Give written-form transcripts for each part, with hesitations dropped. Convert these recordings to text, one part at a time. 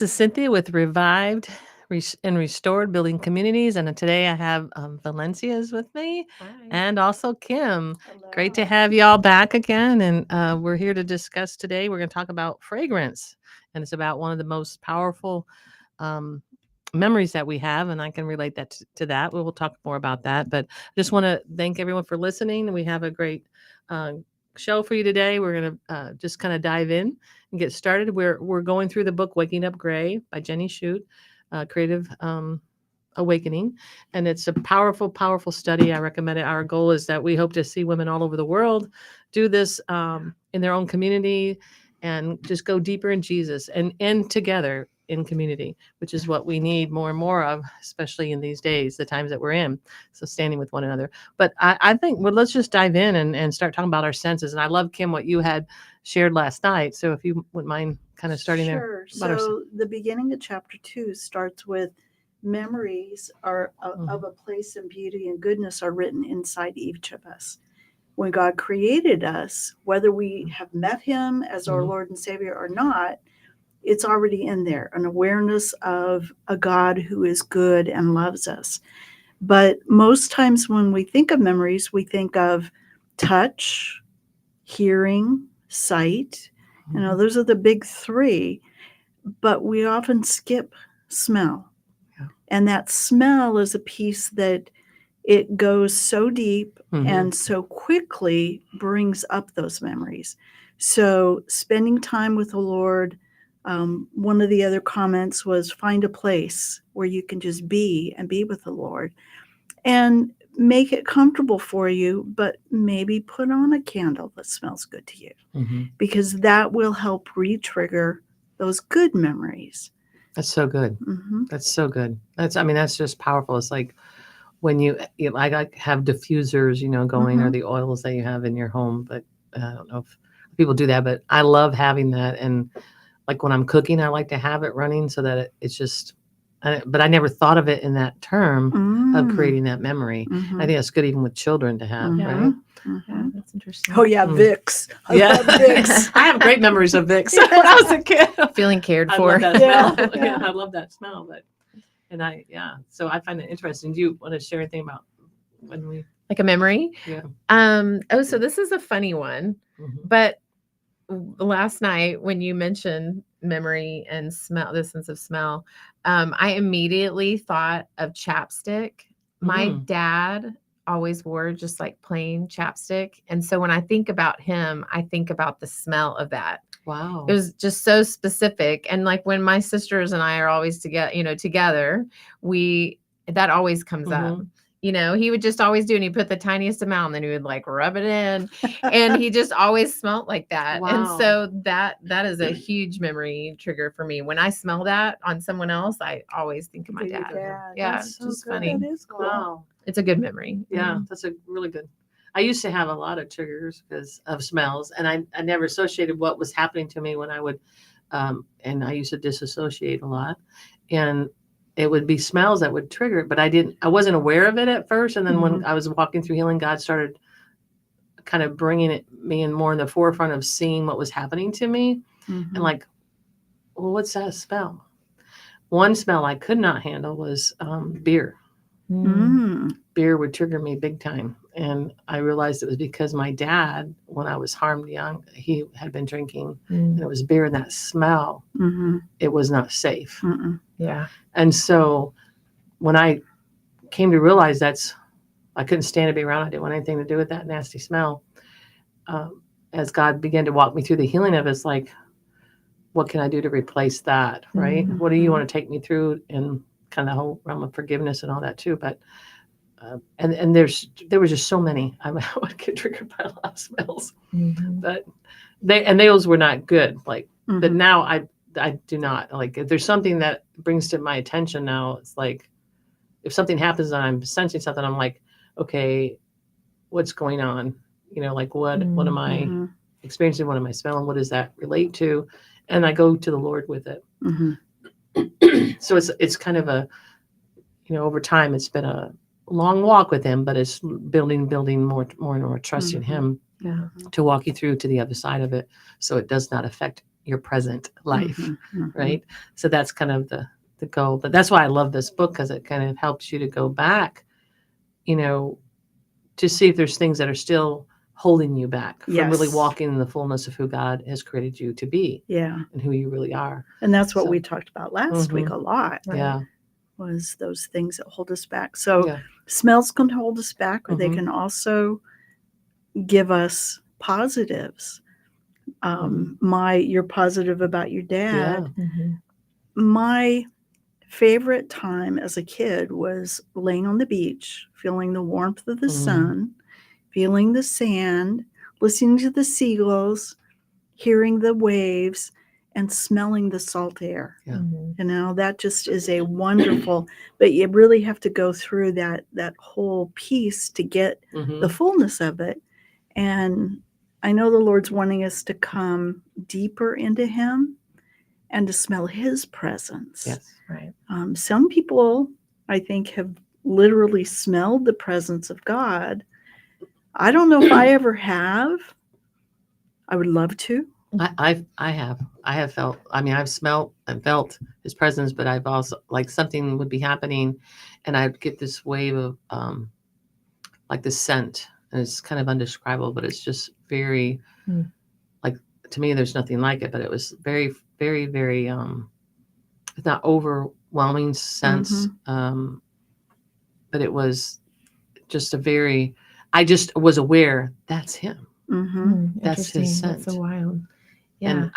This is Cynthia with Revived and Restored Building Communities. And today I have Valencia is with me. Hi. And also Kim. Great to Hello. have y'all back again. And we're here to discuss today. We're going to talk about fragrance. And it's about one of the most powerful um, memories that we have. And I can relate that to that. We will talk more about that. But I just want to thank everyone for listening. We have a great uh, show for you today. We're going to just kind of dive in and get started. We're going through the book Waking Up Gray by Jenny Shute, Creative Awakening, and it's a powerful study. I recommend it. Our goal is that we hope to see women all over the world do this in their own community and just go deeper in Jesus and together in community, which is what we need more and more of, especially in these days, the times that we're in. So standing with one another. But I think, well, let's just dive in and start talking about our senses. And I love, Kim, what you had shared last night. So if you wouldn't mind kind of starting there. Sure. So the beginning of chapter 2 starts with memories of a place and beauty and goodness are written inside each of us. When God created us, whether we have met him as our Lord and Savior or not, it's already in there, an awareness of a God who is good and loves us. But most times when we think of memories, we think of touch, hearing, sight. Those are the big three, but we often skip smell. Yeah. And that smell is a piece that it goes so deep and so quickly brings up those memories. So spending time with the Lord, one of the other comments was find a place where you can just be and be with the Lord and make it comfortable for you, but maybe put on a candle that smells good to you, because that will help re-trigger those good memories. That's so good. That's so good. That's just powerful. It's like when you like have diffusers, going, or the oils that you have in your home. But I don't know if people do that, but I love having that. And like when I'm cooking, I like to have it running so that it's just, but I never thought of it in that term of creating that memory. I think that's good even with children to have, right? Yeah, that's interesting. Oh yeah, Vicks. I love Vicks. I have great memories of Vicks when I was a kid. Feeling cared I for. love that smell. Yeah. I love that smell. So I find it interesting. Do you want to share anything about when we Like a memory? Yeah. So this is a funny one, but last night when you mentioned memory and smell, the sense of smell, I immediately thought of chapstick. My dad always wore just like plain chapstick. And so when I think about him, I think about the smell of that. Wow. It was just so specific. And like when my sisters and I are always together, that always comes up. He would just always do, and he put the tiniest amount, and then he would like rub it in, and he just always smelled like that. Wow. And so that is a huge memory trigger for me. When I smell that on someone else, I always think of my dad. Yeah, That's it's so just good. funny. That is cool. Wow. It's a good memory. Yeah, that's a really good. I used to have a lot of triggers because of smells, and I never associated what was happening to me when I would, and I used to disassociate a lot, and it would be smells that would trigger it, but I wasn't aware of it at first, and then when I was walking through healing, God started kind of bringing me in more in the forefront of seeing what was happening to me, and like, well, what's that smell? One smell I could not handle was beer. Beer would trigger me big time. And I realized it was because my dad, when I was harmed young, he had been drinking, and it was beer, and that smell, it was not safe. Yeah. And so when I came to realize I couldn't stand to be around, I didn't want anything to do with that nasty smell. As God began to walk me through the healing of it, it's like, what can I do to replace that, right? What do you want to take me through in kind of the whole realm of forgiveness and all that too? But and there was just so many. I would get triggered by a lot of smells, but those were not good. Like, but now I do not like. If there's something that brings to my attention now, it's like if something happens and I'm sensing something, I'm like, okay, what's going on? Like what am I experiencing? What am I smelling? What does that relate to? And I go to the Lord with it. So it's kind of a, over time, it's been a long walk with him, but it's building more and more trust in him to walk you through to the other side of it, so it does not affect your present life, Mhm, mhm. right? So that's kind of the goal. But that's why I love this book, because it kind of helps you to go back, you know, to see if there's things that are still holding you back from really Yes. walking in the fullness of who God has created you to be Yeah. and who you really are. And that's what So- we talked about last week a lot, Right. Yeah. was those things that hold us back. So Yeah. smells can hold us back, or they Mhm. can also give us positives. You're positive about your dad. Yeah. Mhm. My favorite time as a kid was laying on the beach, feeling the warmth of the Mhm. sun, feeling the sand, listening to the seagulls, hearing the waves, and smelling the salt air. Yeah. Mhm. You know, that just is a wonderful, but you really have to go through that whole piece to get the Mhm. fullness of it. And I know the Lord's wanting us to come deeper into him and to smell his presence. Yes. Right. Some people, I think, have literally smelled the presence of God. I don't know if I ever have. I would love to. I have felt, I mean, I've smelled and felt his presence, but I've also, like, something would be happening and I'd get this wave of like this scent, and it's kind of indescribable, but it's just very Hmm. like, to me there's nothing like it, but it was very, very, very it's not overwhelming sense, but it was just a very, I just was aware that's him. Mm-hmm. That's his Interesting. That's so scent. wild. Yeah.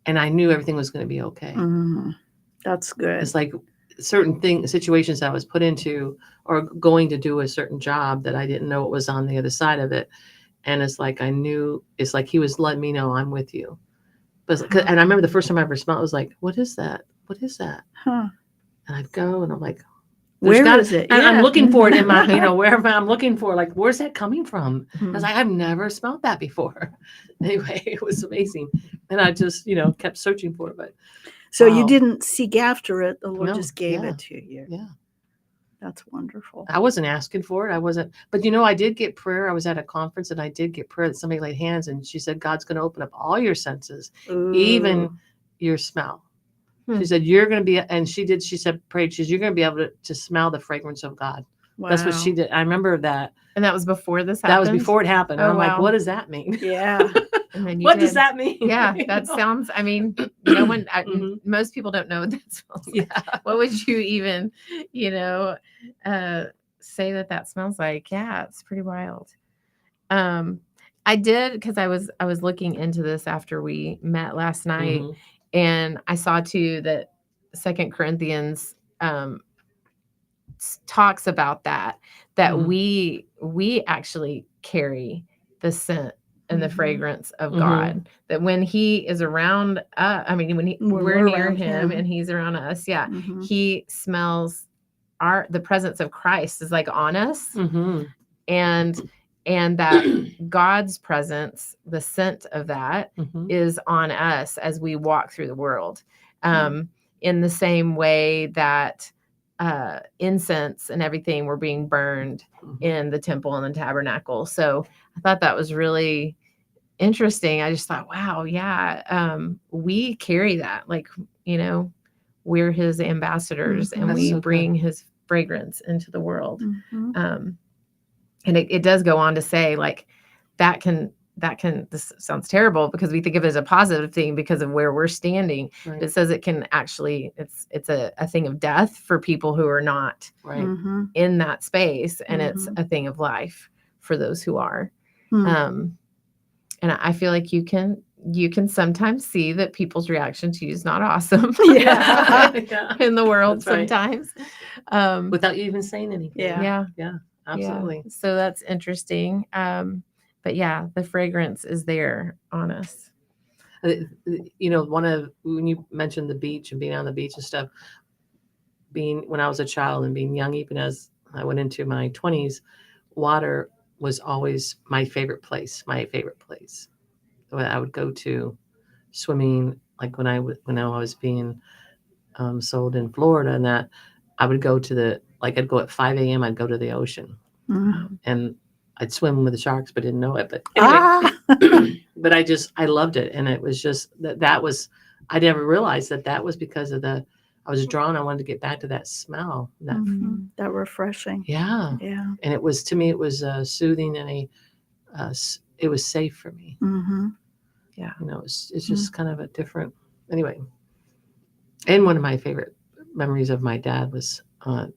And I knew everything was going to be okay. Mm-hmm. That's good. It's like certain situations I was put into or going to do a certain job that I didn't know what was on the other side of it. And it's like, I knew, it's like he was letting me know I'm with you. But, and I remember the first time I ever smelled it, I was like, what is that? What is that? Huh. And I'd go and I'm like, Where is it? And I'm Yeah. looking for it in my, wherever I'm looking for, like, where's that coming from? I Hmm. was like, I've never smelled that before. Anyway, it was amazing. And I just, kept searching for it. But So you wow. didn't seek after it. The Lord No, just gave yeah, it to you. yeah. That's wonderful. I wasn't asking for it. I wasn't, but I did get prayer. I was at a conference and I did get prayer that somebody laid hands and she said, God's going to open up all your senses, even Ooh. your smell. Hmm. She said, you're going to be, and she said, prayed, you're going to be able to smell the fragrance of God. Wow. That's what she did. I remember that. And that was before this happened? That was before it happened. Oh, I'm like, wow. what does that mean? Yeah. And then you What does did. that mean? Yeah, that sounds, I mean, no one, Mhm. most people don't know what that smells like. Yeah. What would you even, say that smells like? Yeah, it's pretty wild. I did, because I was looking into this after we met last night, Mhm. and I saw too that 2 Corinthians talks about that Mhm. we actually carry the scent and the Mhm. fragrance of Mhm. God, that when he is around I mean when When we're we're near around him him. and he's around us, yeah, Mhm. he smells the presence of Christ is like on us, Mhm. and that God's presence, the scent of that, Mhm. is on us as we walk through the world. Mhm. In the same way that incense and everything were being burned Mhm. in the temple and the tabernacle. So I thought that was really interesting. I just thought, wow, yeah, we carry that. Like, we're his ambassadors and Mhm. That's we so good. bring his fragrance into the world. Mhm. And it does go on to say, like, that can, this sounds terrible because we think of it as a positive thing because of where we're standing. Right. But it says it can actually, it's a thing of death for people who are not Right. Mhm. in that space. And it's Mhm. a thing of life for those who are. Hmm. And I feel like you can sometimes see that people's reaction to you is not awesome. Yeah. Yeah. In the world That's right. sometimes. Without you even saying anything. Yeah. Yeah. Absolutely. Yeah. So that's interesting. But yeah, the fragrance is there on us. When you mentioned the beach and being on the beach and stuff, when I was a child and being young, even as I went into my 20s, water was always my favorite place. So I would go to swimming, like when I was being sold in Florida, and that I would go to I'd go at 5 a.m. I'd go to the ocean Mhm. and I'd swim with the sharks, but didn't know it. But anyway, Ah. But I loved it. And it was just that was, I never realized that was because of I was drawn. I wanted to get back to that smell. That, Mhm. That refreshing. yeah. Yeah. And it was, to me, it was soothing and it was safe for me. Mm-hmm. It's just kind of a different, anyway. And one of my favorite memories of my dad was, throwing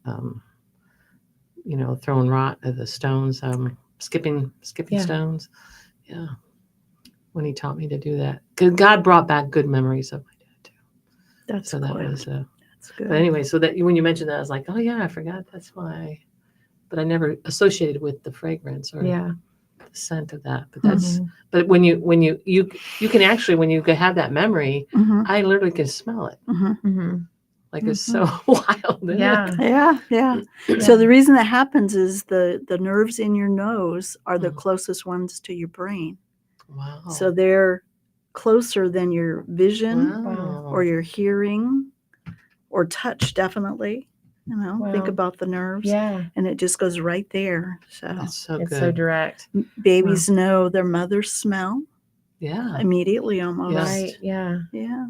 the stones, skipping Yeah. stones. Yeah. When he taught me to do that. 'Cause God brought back good memories of my dad too. That's So that good. was, That's good. but anyway, so that when you mentioned that, I was like, oh yeah, I forgot. That's why. But I never associated with the fragrance or Yeah. the scent of that. But Mhm. but when you can actually, when you have that memory, Mm-hmm. I literally can smell it. Mm-hmm. Mhm. Like it's so wild. Isn't Yeah. Yeah, yeah. it? So the reason that happens is the nerves in your nose are the Mhm. closest ones to your brain. Wow. So they're closer than your vision Wow. or your hearing or touch, definitely. Think Wow. about the nerves. Yeah. And it just goes right there. So That's so It's good. so direct. babies know their mother's smell Yeah. immediately almost. Right. Yeah. Yeah.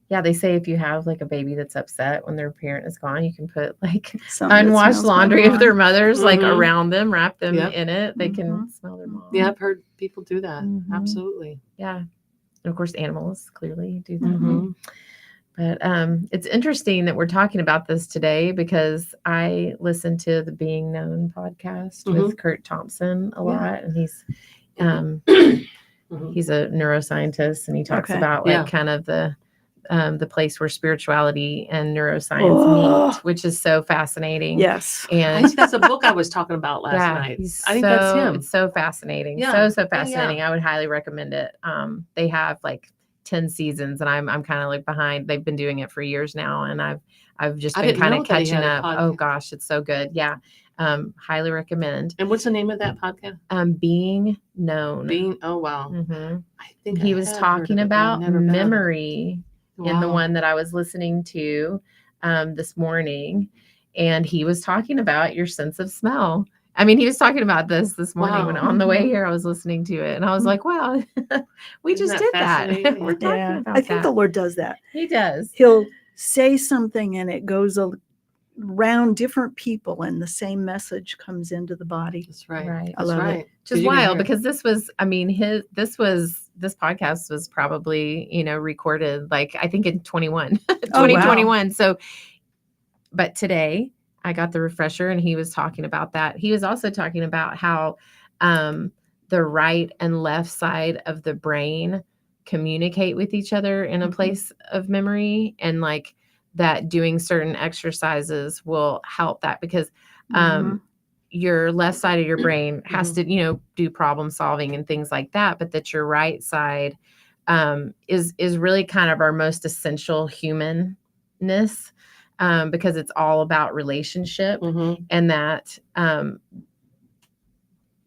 Yeah, they say if you have like a baby that's upset when their parent is gone, you can put like Something that unwashed smells laundry good of their on. mothers like Mhm. around them, wrap them Yep. in it. They can Mhm. smell their mom. Yeah, I've heard people do that. Mhm. Absolutely. Yeah. And of course, animals clearly do that. Mhm. But it's interesting that we're talking about this today because I listen to the Being Known podcast with Kurt Thompson a Yeah. lot, and he's Mhm. he's a neuroscientist, and he talks Okay. about like Yeah. kind of the place where spirituality and neuroscience Oh. meet, which is so fascinating. Yes. I And think that's a book I was talking about last yeah, night. he's I think that's him. It's so fascinating. Yeah. So Yeah, fascinating. yeah. I would highly recommend it. They have like 10 seasons and I'm kind of like behind. They've been doing it for years now and I've just I been didn't kind know of that he catching had a up. Oh podcast. gosh, it's so good. Yeah. Highly recommend. And what's the name of that podcast? Being Known. Oh wow. Mhm. I think He I was had heard talking of it, but I've about never been on it. memory in the Wow. one that I was listening to this morning. And he was talking about your sense of smell. I mean, he was talking about this morning when Wow. on the way here, I was listening to it and I was like, wow, we Isn't just that did that. fascinating? We're talking Yeah. about I think that. the Lord does that. He does. He'll say something and it goes around different people and the same message comes into the body. That's right. Right. I That's love it. right. Which is 'Cause you can wild hear it. because this was, I mean, this podcast was probably, recorded like I think in 2021. So, but today I got the refresher and he was talking about that. He was also talking about how the right and left side of the brain communicate with each other in a Mhm. place of memory and like that doing certain exercises will help that because Mhm. your left side of your brain has to, do problem solving and things like that, but that your right side is really kind of our most essential humanness because it's all about relationship Mhm. and that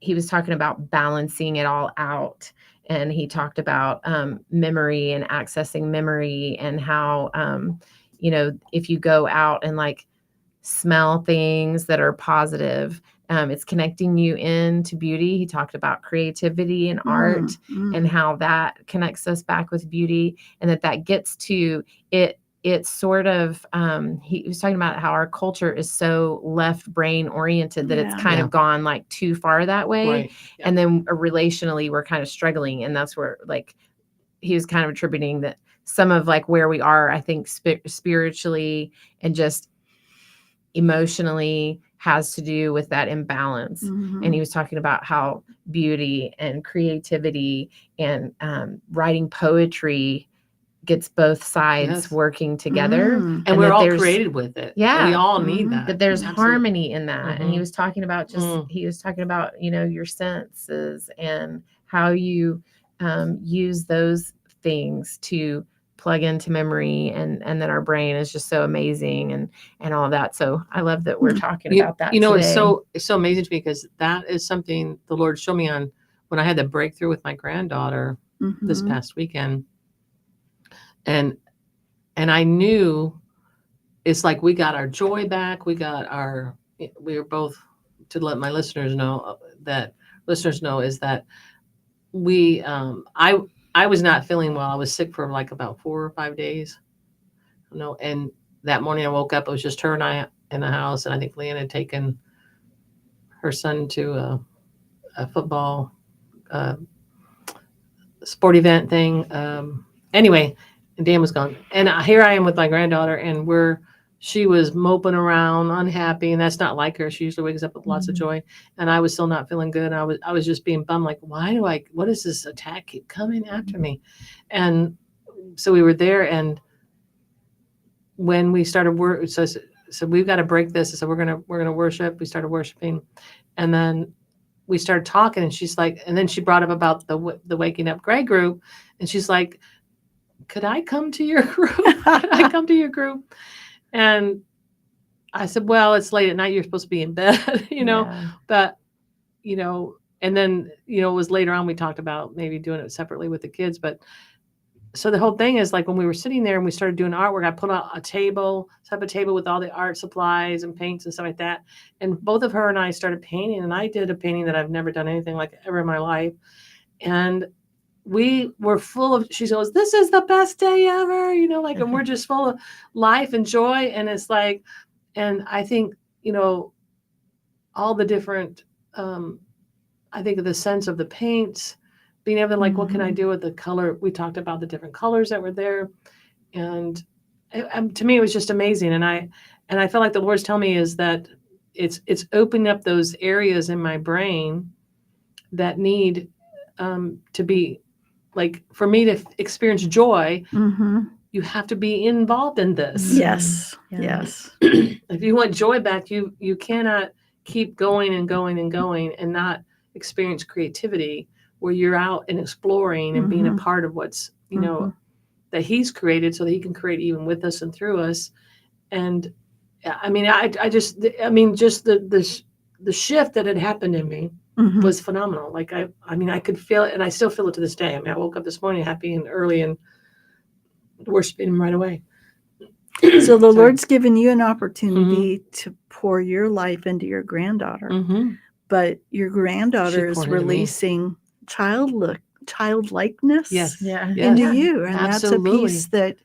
he was talking about balancing it all out. And he talked about memory and accessing memory and how, if you go out and like smell things that are positive, it's connecting you into beauty. He talked about creativity and art and how that connects us back with beauty and that gets to it. It's sort of, he was talking about how our culture is so left brain oriented that it's Yeah. kind Yeah. of gone like too far that way. Right. Yeah. And then relationally, we're kind of struggling. And that's where like, he was kind of attributing that some of like where we are, I think spiritually and just emotionally has to do with that imbalance. Mhm. And he was talking about how beauty and creativity and writing poetry gets both sides Yes. working together. Mm. And we're that all there's- created with it. Yeah. And we all need Mhm. that. that there's Absolutely. harmony in that. And he Mhm. was talking about he was talking about, your senses and how you use those things to plug into memory and that our brain is just so amazing and all that. So I love that we're talking about that today. It's so amazing to me because that is something the Lord showed me on when I had the breakthrough with my granddaughter this Mhm. past weekend. And I knew it's like we got our joy back. We were both, to let my listeners know is that we I was not feeling well. I was sick for like about 4 or 5 days. And that morning I woke up, it was just her and I in the house, and I think Leanne had taken her son to a football sport event thing. Anyway, and Dan was gone. And here I am with my granddaughter, and she was moping around, unhappy, and that's not like her. She usually wakes up with lots of joy, and I was still not feeling good. I was just being bummed, like, what does this attack keep coming after me? And so we were there, and when we started work, so we've got to break this. So we're gonna worship. We started worshiping, and then we started talking, and she's like, and then she brought up about the Waking Up Gray group, and she's like, could I come to your group? Could I come to your group? And I said, well, it's late at night. You're supposed to be in bed, Yeah. but, and then, it was later on, we talked about maybe doing it separately with the kids. But so the whole thing is like, when we were sitting there and we started doing artwork, I put out a table, set up a table with all the art supplies and paints and stuff like that. And both of her and I started painting, and I did a painting that I've never done anything like ever in my life. And we were full of, she goes, this is the best day ever, and we're just full of life and joy. And it's like, and I think, all the different, I think of the sense of the paints, being able to like, what can I do with the color? We talked about the different colors that were there. And to me, it was just amazing. And I felt like the Lord's telling me is that it's opening up those areas in my brain that need to be, like, for me to experience joy, you have to be involved in this. Yes. Yeah. Yes. If you want joy back, you cannot keep going and going and going and not experience creativity where you're out and exploring and being a part of what's, that He's created, so that He can create even with us and through us. And I mean, just the shift that had happened in me was phenomenal. Like, I could feel it, and I still feel it to this day. I mean, I woke up this morning happy and early and worshiping Him right away. So the Lord's given you an opportunity to pour your life into your granddaughter, but your granddaughter is releasing childlikeness into you, and that's a piece that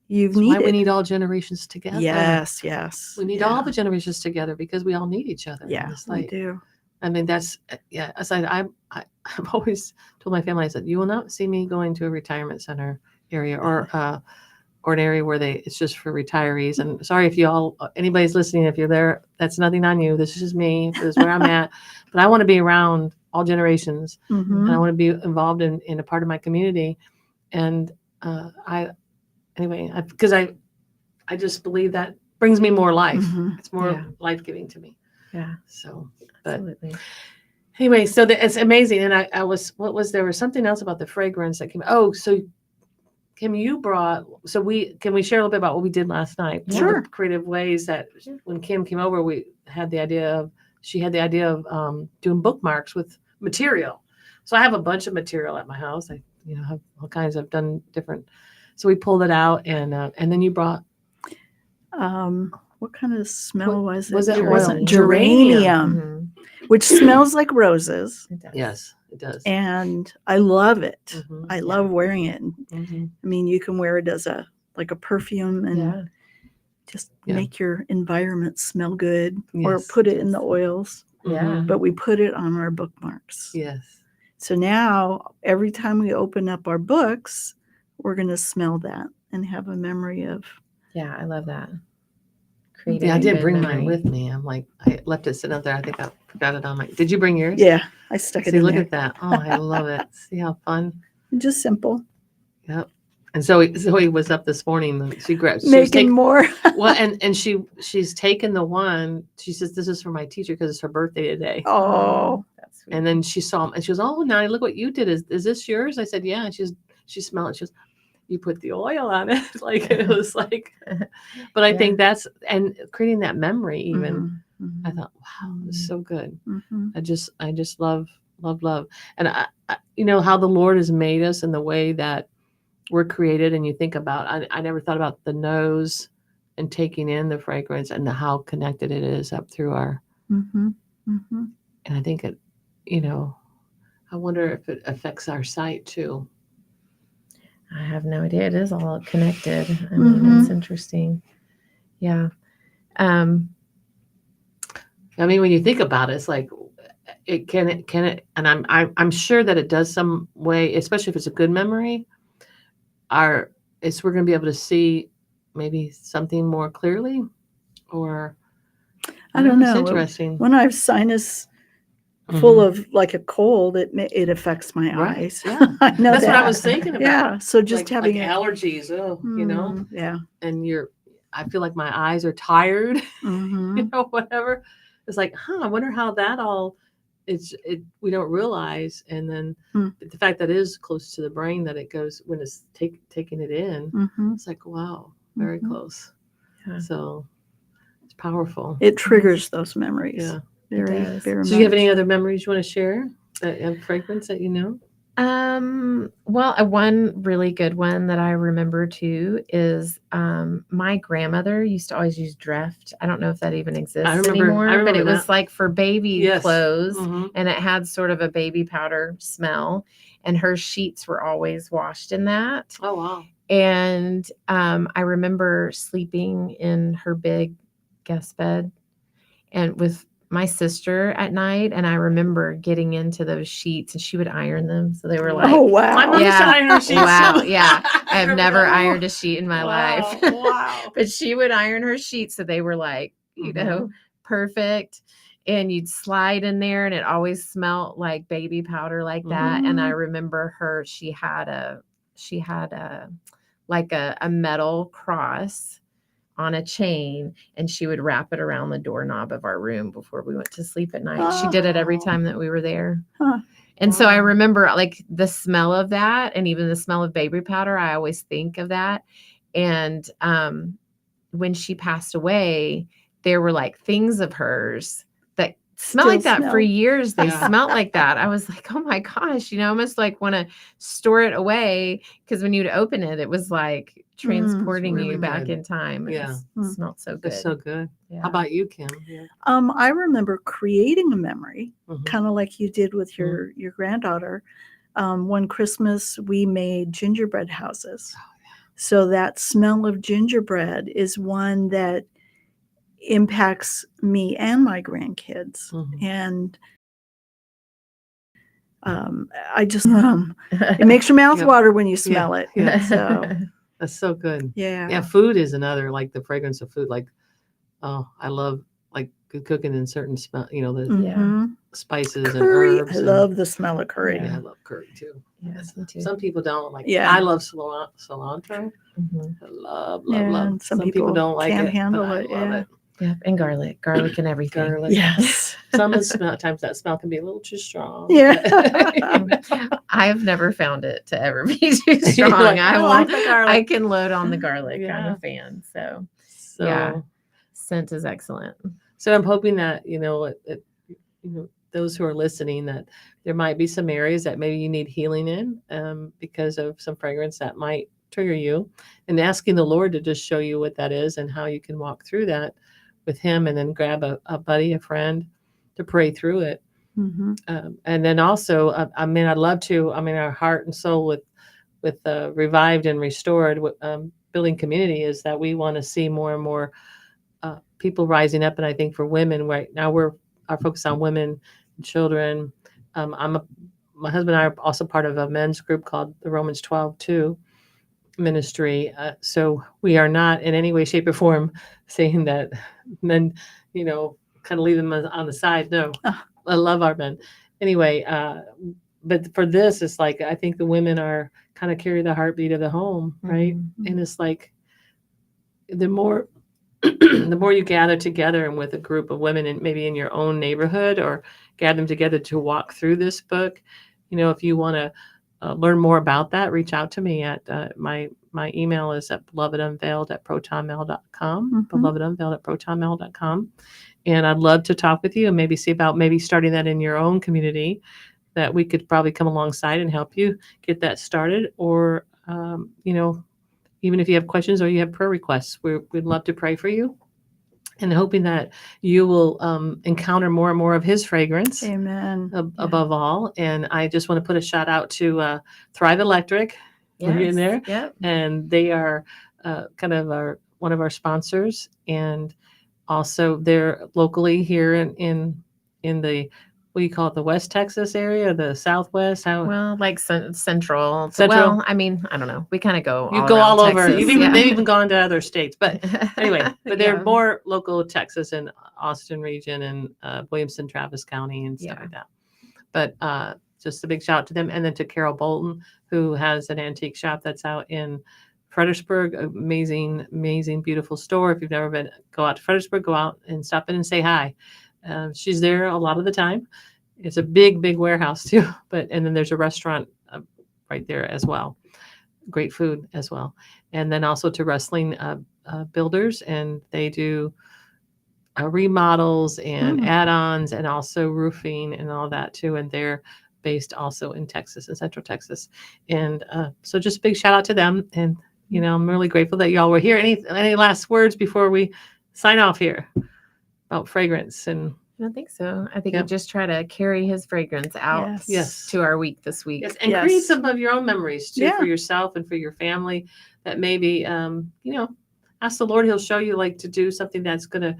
you've needed. Why we need all generations together. Yes. We need all the generations together, because we all need each other. Yeah, we do. I mean, that's, I've always told my family, I said, you will not see me going to a retirement center area or an area where it's just for retirees. And sorry if anybody's listening, if you're there, that's nothing on you. This is just me. This is where I'm at. But I want to be around all generations, and I want to be involved in a part of my community. And because I just believe that brings me more life. It's more life-giving to me. Yeah. So, but absolutely. Anyway, so it's amazing. And there was something else about the fragrance that came. Oh, so Kim, can we share a little bit about what we did last night? Sure. The creative ways that when Kim came over, she had the idea of doing bookmarks with material. So I have a bunch of material at my house. I have all kinds. I've done different. So we pulled it out, and then you brought. What kind of smell was it? Was it It wasn't oil? geranium, which smells like roses. It does. Yes, it does. And I love it. I Yeah. love wearing it. Mhm. I mean, you can wear it as a perfume and just make your environment smell good, or Yes. put it in the oils. Yeah. But we put it on our bookmarks. Yes. So now every time we open up our books, we're going to smell that and have a memory of. Yeah, I love that. Yeah, I didn't bring mine with me. I'm like, I left it sitting out there. I think I forgot it on my. Did you bring yours? Yeah, I stuck it See, in look there. at that. Oh, I love it. See how fun. Just simple. Yep. And Zoe was up this morning. And she grabbed. Making more. Well, and she's taken the one. She says, "This is for my teacher because it's her birthday today." Oh, that's sweet. And then she saw him, and she goes, "Oh, Nani, look what you did. Is this yours?" I said, "Yeah." And she smelled it. She goes, "You put the oil on it." Like, it was like. But I think that's, and creating that memory even. I thought, wow, it's so good. I just love. And I how the Lord has made us in the way that we're created. And you think about, I never thought about the nose and taking in the fragrance and how connected it is up through our, and I think it, I wonder if it affects our sight too. I have no idea. It is all connected. I mean, it's interesting. Yeah. I mean, when you think about it, it's like it can, and I'm sure that it does some way, especially if it's a good memory. We're going to be able to see maybe something more clearly, or I don't It's know. interesting. When I have sinus full of like a cold, it affects my Right, eyes. yeah. I know That's that. what I was thinking about. Yeah. So just like having allergies, you know, Yeah. and I feel like my eyes are tired, Mm-hmm. you know, whatever. It's like, I wonder how that all we don't realize. And then the fact that it is close to the brain, that it goes when it's taking it in, Mm-hmm. it's like, wow, very close. Yeah. So it's powerful. It triggers those memories. Yeah. Very, It does. very So much. do you have any other memories you want to share that have fragrance that you know? Well, one really good one that I remember too is my grandmother used to always use Dreft. I don't know if that even exists anymore, but it was like for baby clothes, and it had sort of a baby powder smell, and her sheets were always washed in that. Oh, wow. And I remember sleeping in her big guest bed and with my sister at night, and I remember getting into those sheets and she would iron them. So they were like, oh, wow. My mom used to iron her sheets wow. too. Yeah. I have never ironed a sheet in my life. Wow. But she would iron her sheets. So they were like, you know, perfect. And you'd slide in there and it always smelled like baby powder like that. And I remember she had a like a metal cross on a chain, and she would wrap it around the doorknob of our room before we went to sleep at night. She did it every time that we were there. And so I remember like the smell of that, and even the smell of baby powder. I always think of that. And when she passed away, there were like things of hers that smell like that for years. They smelled like that. I was like, oh my gosh, almost like want to store it away, because when you'd open it, it was like transporting really you back good. in time. Yeah. It smelled so good. That's so good. Yeah. How about you, Kim? Yeah. I remember creating a memory, kind of like you did with your granddaughter. One Christmas, we made gingerbread houses. Oh, yeah. So that smell of gingerbread is one that impacts me and my grandkids. And I just, it makes your mouth water when you smell it. Yeah. So that's so good. Yeah. Yeah. Food is another, like the fragrance of food. Like, I love like good cooking in certain smell, the spices curry, and herbs. I love the smell of curry. Yeah, I love curry too. Yes, me too. Some people don't like. Yeah. I love cilantro. I love. And some people don't like can't it. handle but it. I love Yeah. it. Yeah, and garlic and everything. Garlic. Yes. Sometimes that smell can be a little too strong. Yeah. I've never found it to ever be too strong. Like, I like the garlic. I can load on the garlic. Yeah. I'm a fan. So yeah, scent is excellent. So I'm hoping that those who are listening, that there might be some areas that maybe you need healing in, because of some fragrance that might trigger you, and asking the Lord to just show you what that is and how you can walk through that with Him, and then grab a buddy, a friend, to pray through it. And then also, I'd love to. Our heart and soul with Revived and Restored, building community, is that we want to see more and more people rising up. And I think for women right now, our focus on women and children. My husband and I are also part of a men's group called the Romans 12:2 ministry. So we are not in any way, shape, or form saying that men, kind of leave them on the side. No, I love our men. Anyway, but for this, it's like, I think the women are kind of carry the heartbeat of the home, right? And it's like, the more you gather together and with a group of women, and maybe in your own neighborhood, or gather them together to walk through this book, if you want to learn more about that, reach out to me at my email is at belovedunveiled@protonmail.com, belovedunveiled@protonmail.com. And I'd love to talk with you and maybe see about starting that in your own community, that we could probably come alongside and help you get that started. Or, even if you have questions or you have prayer requests, we'd love to pray for you. and hoping that you will encounter more and more of his fragrance Amen. above all. And I just want to put a shout out to Thrive Electric. We're in there, Yep. and they are kind of one of our sponsors, and also they're locally here in the, what do you call it, the West Texas area, the Southwest? How Well, like central. Central? Well, I mean, I don't know. We kind of go. you all go around all over. Texas, They've even gone to other states, but anyway, but they're Yeah. more local Texas and Austin region and Williamson, Travis County and stuff Yeah. like that. But just a big shout out to them, and then to Carol Bolton, who has an antique shop that's out in Fredericksburg. Amazing, amazing, beautiful store. If you've never been, go out to Fredericksburg, go out and stop in and say hi. She's there a lot of the time. It's a big, big warehouse too. And then there's a restaurant right there as well. Great food as well. And then also to Wrestling Builders, and they do remodels and add-ons and also roofing and all that too. And they're based also in Texas, in Central Texas. And so just a big shout out to them. And, I'm really grateful that y'all were here. Any last words before we sign off here about fragrance? And I don't think so. I think Yep. we just try to carry his fragrance out Yes. to our week this week. yes, and create Yes. some of your own memories too Yeah. for yourself and for your family, that maybe, ask the Lord, he'll show you like to do something that's going to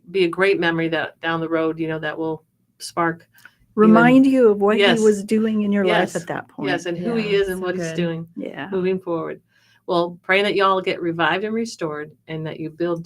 be a great memory that down the road, that will spark. Remind you of what Yes. he was doing in your Yes. life at that point. Yes, and who he Yeah, is and so what he's good. doing Yeah. moving forward. Well, praying that y'all get revived and restored, and that you build